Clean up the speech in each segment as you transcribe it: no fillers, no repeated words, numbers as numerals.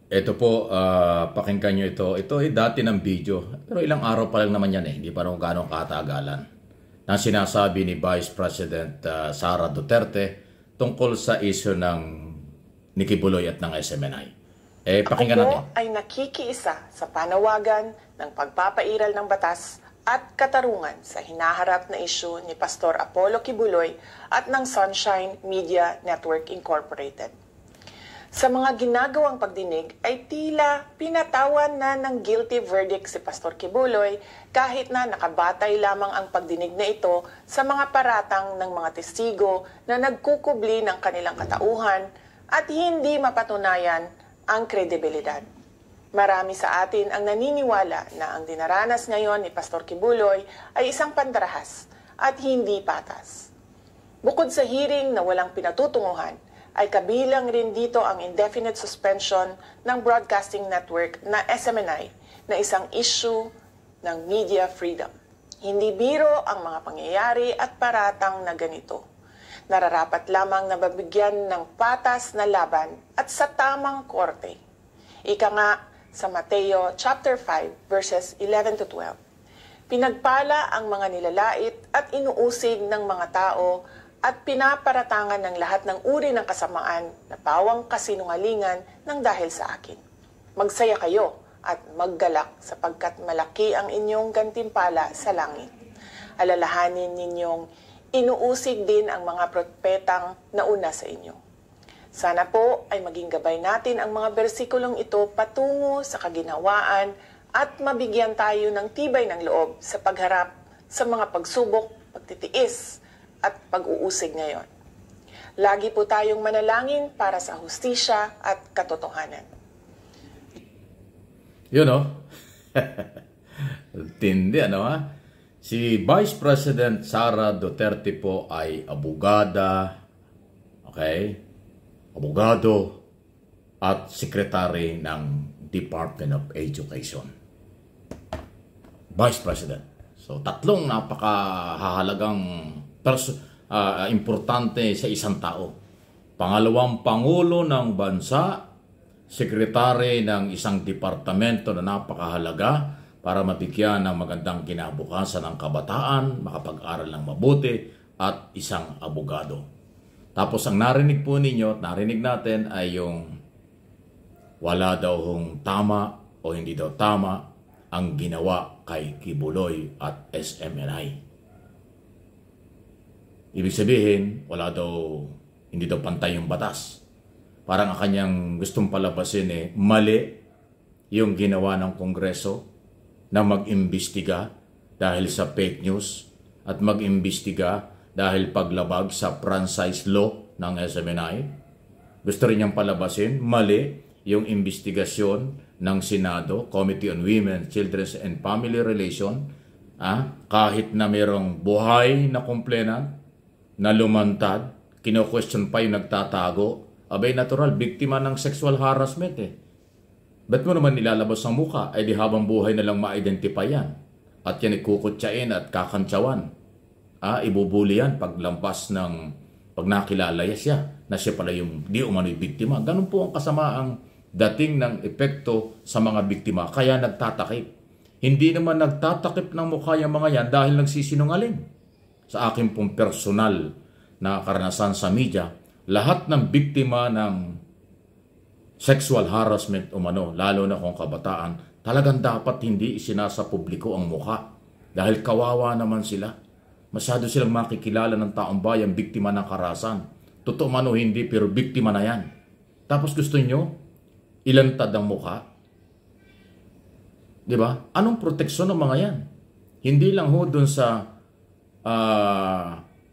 Ito po, pakinggan nyo ito. Ito ay dati ng video. Pero ilang araw pa lang naman yan eh. Hindi pa rin ganong katagalan. Na sinasabi ni Vice President Sara Duterte tungkol sa issue ng Nikki Buloy at ng SMNI. Pakinggan natin. Ako po ay nakikiisa sa panawagan ng pagpapairal ng batas at katarungan sa hinaharap na issue ni Pastor Apollo Kibuloy at ng Sunshine Media Network Incorporated. Sa mga ginagawang pagdinig ay tila pinatawan na ng guilty verdict si Pastor Kibuloy kahit na nakabatay lamang ang pagdinig na ito sa mga paratang ng mga testigo na nagkukubli ng kanilang katauhan at hindi mapatunayan ang kredibilidad. Marami sa atin ang naniniwala na ang dinaranas ngayon ni Pastor Kibuloy ay isang pandarahas at hindi patas. Bukod sa hearing na walang pinatutunguhan, ay kabilang rin dito ang indefinite suspension ng broadcasting network na SMNI na isang issue ng media freedom. Hindi biro ang mga pangyayari at paratang na ganito. Nararapat lamang na mabigyan ng patas na laban at sa tamang korte. Ika nga sa Mateo chapter 5 verses 11 to 12. Pinagpala ang mga nilalait at inuusig ng mga tao at pinaparatangan ng lahat ng uri ng kasamaan na pawang kasinungalingan ng dahil sa akin. Magsaya kayo at maggalak sapagkat malaki ang inyong gantimpala sa langit. Alalahanin ninyong inuusig din ang mga propetang nauna sa inyo. Sana po ay maging gabay natin ang mga bersikulong ito patungo sa kaginhawaan at mabigyan tayo ng tibay ng loob sa pagharap sa mga pagsubok, pagtitiis, at pag-uusig ngayon. Lagi po tayong manalangin para sa hustisya at katotohanan. Yun o. Tindi ha. Si Vice President Sara Duterte po ay abogada, okay? Abogado at sekretary ng Department of Education. Vice President. So tatlong napakahalagang importante sa isang tao. Pangalawang Pangulo ng Bansa, Sekretary ng isang departamento na napakahalaga para mabigyan ng magandang kinabukasan ng kabataan, makapag-aral ng mabuti, at isang abogado. Tapos ang narinig po ninyo at narinig natin ay yung wala daw hong tama o hindi daw tama ang ginawa kay Kibuloy at SMNI. Ibig sabihin, hindi daw pantay yung batas. Parang ang kanyang gustong palabasin mali yung ginawa ng Kongreso na mag-imbestiga dahil sa fake news at mag-imbestiga dahil paglabag sa franchise law ng SMNI. Gusto rin niyang palabasin, mali yung investigasyon ng Senado, Committee on Women, Children and Family Relation, kahit na mayroong buhay na complainant, na lumantad, kino-question pa yung nagtatago, abay natural, biktima ng sexual harassment Ba't mo naman nilalabas ang muka? Ay di habang buhay na lang ma-identify yan. At yan ikukutsain at kakantsawan. Ibubuli yan pag nakilala siya, na siya pala yung di umano'y biktima. Ganun po ang kasamaang dating ng epekto sa mga biktima, kaya nagtatakip. Hindi naman nagtatakip ng mukha yung mga yan dahil nagsisinungaling. Sa akin pong personal na karanasan sa media, lahat ng biktima ng sexual harassment lalo na kung kabataan, talagang dapat hindi isinasa publiko ang mukha. Dahil kawawa naman sila. Masyado silang makikilala ng taong bayan, biktima ng karahasan. Totoo man o hindi, pero biktima na yan. Tapos gusto nyo ilantad ang mukha? Diba? Anong proteksyon ng mga yan? Hindi lang ho dun sa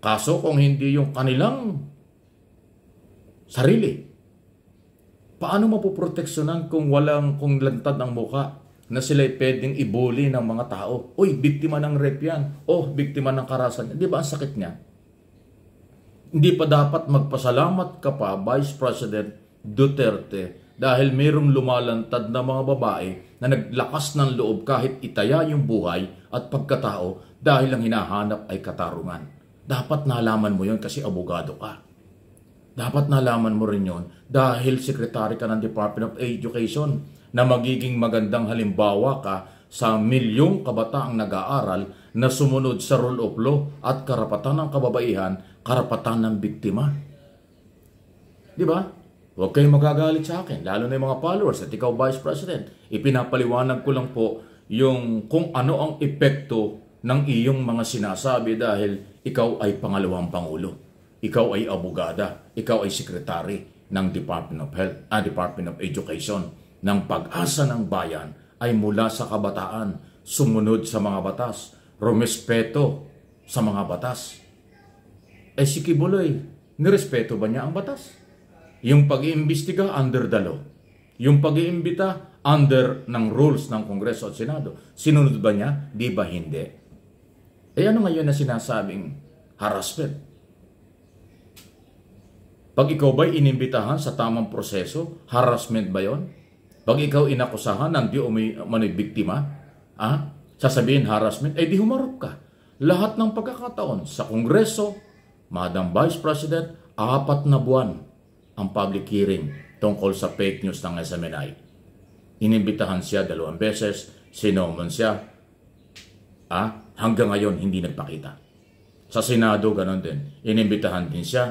kaso kung hindi yung kanilang sarili. Paano mapoproteksyonan kung lantad ang mukha na sila'y pwedeng ibuli ng mga tao? Uy, biktima ng rape yan. Oh, biktima ng karahasan. Di ba ang sakit niya? Hindi pa dapat magpasalamat ka pa, Vice President Duterte, dahil mayroong lumalantad na mga babae na naglakas ng loob kahit itaya yung buhay at pagkatao dahil ang hinahanap ay katarungan. Dapat nalaman mo yun kasi abogado ka. Dapat nalaman mo rin yon dahil secretary ka ng Department of Education na magiging magandang halimbawa ka sa milyong kabataang nag-aaral na sumunod sa rule of law at karapatan ng kababaihan, karapatan ng biktima. Di ba? Huwag kayong magagalit sa akin, lalo na yung mga followers at ikaw, Vice President. Ipinapaliwanag ko lang po yung kung ano ang epekto ng iyong mga sinasabi dahil ikaw ay pangalawang Pangulo. Ikaw ay abogada, ikaw ay sekretary ng Department of Health, Department of Education. Ng pag-asa ng bayan ay mula sa kabataan, sumunod sa mga batas, rumespeto sa mga batas. Si Kibuloy, nirespeto ba niya ang batas? Yung pag-iimbestiga under the law. Yung pag-iimbita under ng rules ng Kongreso at Senado. Sinunod ba niya? Di ba hindi? Ano ngayon na sinasabing harassment? Pag ikaw ba'y inimbitahan sa tamang proseso, harassment ba yon? Pag ikaw inakusahan ng di umano'y biktima, sasabihin harassment, di humarap ka. Lahat ng pagkakataon sa Kongreso, Madam Vice President, 4 na buwan ang public hearing tungkol sa fake news ng SMNI. Inimbitahan siya 2 beses, sinomon siya, hanggang ngayon hindi nagpakita. Sa Senado, ganon din. Inimbitahan din siya,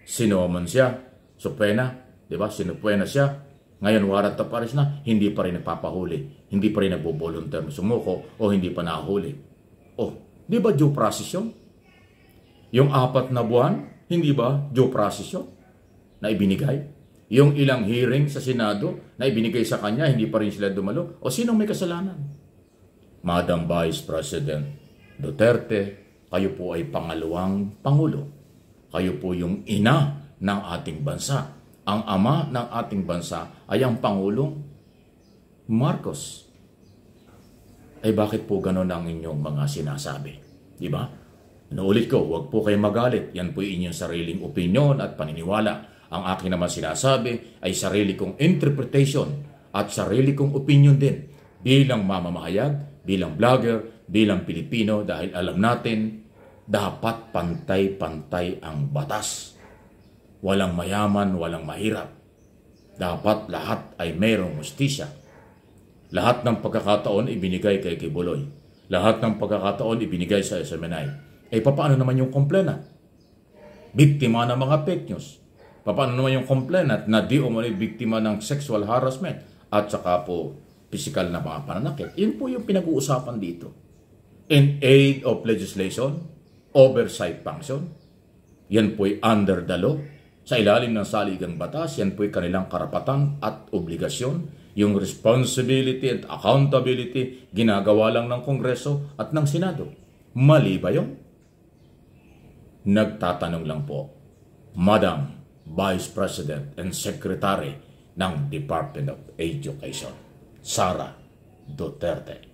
sinomon siya, supwena, di ba? Sinupwena siya. Ngayon, warrant of arrest na, hindi pa rin nagpapahuli. Hindi pa rin nagbo-volunteer sumuko o hindi pa nahuli. Di ba due process yun? Yung 4 na buwan, hindi ba due process yun na ibinigay? Yung ilang hearing sa Senado na ibinigay sa kanya, hindi pa rin sila dumalo? O sinong may kasalanan? Madam Vice President Duterte, kayo po ay pangalawang Pangulo. Kayo po yung ina ng ating bansa. Ang ama ng ating bansa ay ang Pangulong Marcos. Bakit po gano'n ang inyong mga sinasabi? Di ba? Naulit ko, huwag po kayo magalit. Yan po inyong sariling opinion at paniniwala. Ang aking naman sinasabi ay sarili kong interpretation at sarili kong opinion din. Bilang mamamahayag, bilang vlogger, bilang Pilipino dahil alam natin dapat pantay-pantay ang batas. Walang mayaman, walang mahirap. Dapat lahat ay mayroong hustisya. Lahat ng pagkakataon ibinigay kay Kibuloy. Lahat ng pagkakataon ibinigay sa SMNI. Paano naman yung complainant? Biktima ng mga fake news. Paano naman yung complainant na di umano'y biktima ng sexual harassment at saka po physical na mga pananakit? Yun po yung pinag-uusapan dito. In aid of legislation, oversight function, yan po'y under the law. Sa ilalim ng saligang batas, yan po'y kanilang karapatan at obligasyon. Yung responsibility and accountability, ginagawa lang ng Kongreso at ng Senado. Mali ba yun? Nagtatanong lang po, Madam Vice President and Secretary ng Department of Education, Sara Duterte.